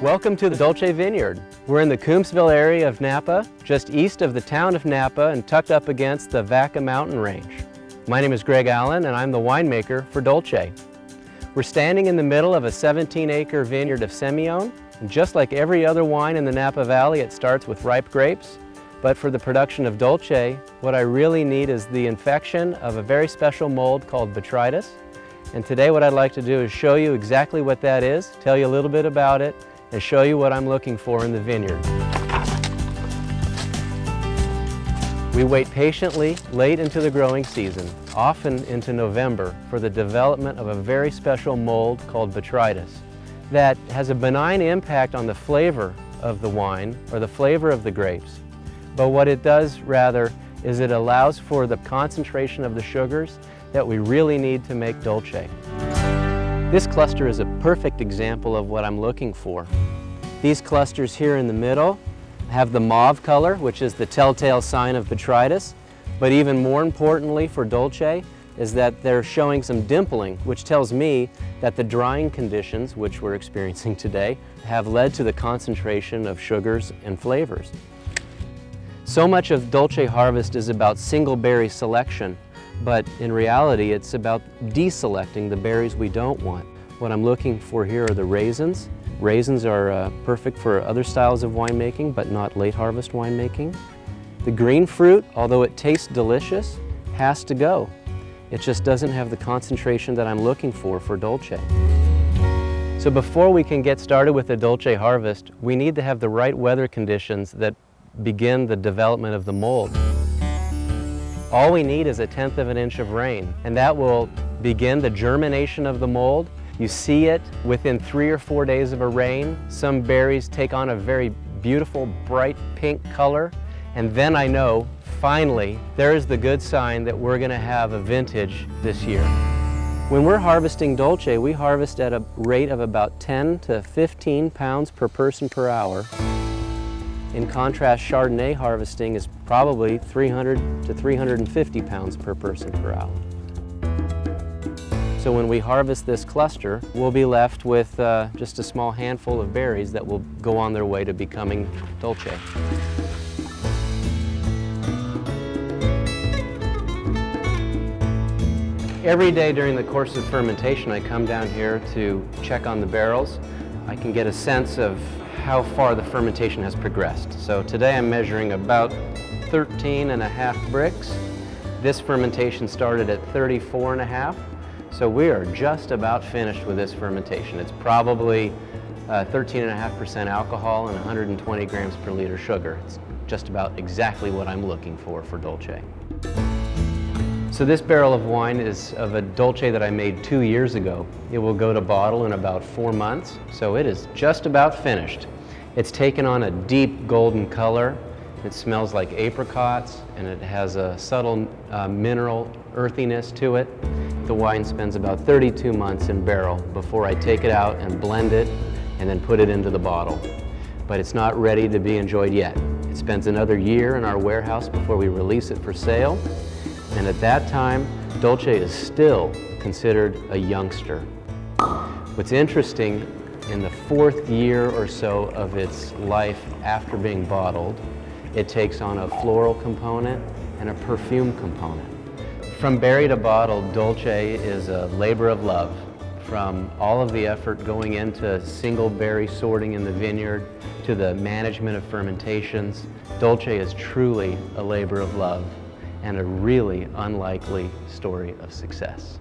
Welcome to the Dolce Vineyard. We're in the Coombsville area of Napa, just east of the town of Napa and tucked up against the Vaca mountain range. My name is Greg Allen and I'm the winemaker for Dolce. We're standing in the middle of a 17-acre vineyard of Semillion, and just like every other wine in the Napa Valley, it starts with ripe grapes. But for the production of Dolce, what I really need is the infection of a very special mold called botrytis. And today what I'd like to do is show you exactly what that is, tell you a little bit about it, and show you what I'm looking for in the vineyard. We wait patiently late into the growing season, often into November, for the development of a very special mold called botrytis that has a benign impact on the flavor of the wine or the flavor of the grapes. But what it does rather is it allows for the concentration of the sugars that we really need to make Dolce. This cluster is a perfect example of what I'm looking for. These clusters here in the middle have the mauve color, which is the telltale sign of botrytis, but even more importantly for Dolce is that they're showing some dimpling, which tells me that the drying conditions, which we're experiencing today, have led to the concentration of sugars and flavors. So much of Dolce harvest is about single berry selection, but in reality it's about deselecting the berries we don't want. What I'm looking for here are the raisins. Raisins are perfect for other styles of winemaking, but not late harvest winemaking. The green fruit, although it tastes delicious, has to go. It just doesn't have the concentration that I'm looking for Dolce. So before we can get started with the Dolce harvest, we need to have the right weather conditions that begin the development of the mold. All we need is 1/10 of an inch of rain, and that will begin the germination of the mold. You see it within 3 or 4 days of a rain. Some berries take on a very beautiful, bright pink color, and then I know, finally, there is the good sign that we're gonna have a vintage this year. When we're harvesting Dolce, we harvest at a rate of about 10 to 15 pounds per person per hour. In contrast, Chardonnay harvesting is probably 300 to 350 pounds per person per hour. So when we harvest this cluster, we'll be left with just a small handful of berries that will go on their way to becoming Dolce. Every day during the course of fermentation, I come down here to check on the barrels. I can get a sense of how far the fermentation has progressed. So today I'm measuring about 13.5 bricks. This fermentation started at 34.5. So we are just about finished with this fermentation. It's probably 13.5% alcohol and 120 grams per liter sugar. It's just about exactly what I'm looking for Dolce. So this barrel of wine is of a Dolce that I made 2 years ago. It will go to bottle in about 4 months, so it is just about finished. It's taken on a deep golden color. It smells like apricots, and it has a subtle mineral earthiness to it. The wine spends about 32 months in barrel before I take it out and blend it and then put it into the bottle. But it's not ready to be enjoyed yet. It spends another year in our warehouse before we release it for sale. And at that time, Dolce is still considered a youngster. What's interesting, in the 4th year or so of its life after being bottled, it takes on a floral component and a perfume component. From berry to bottle, Dolce is a labor of love. From all of the effort going into single berry sorting in the vineyard to the management of fermentations, Dolce is truly a labor of love and a really unlikely story of success.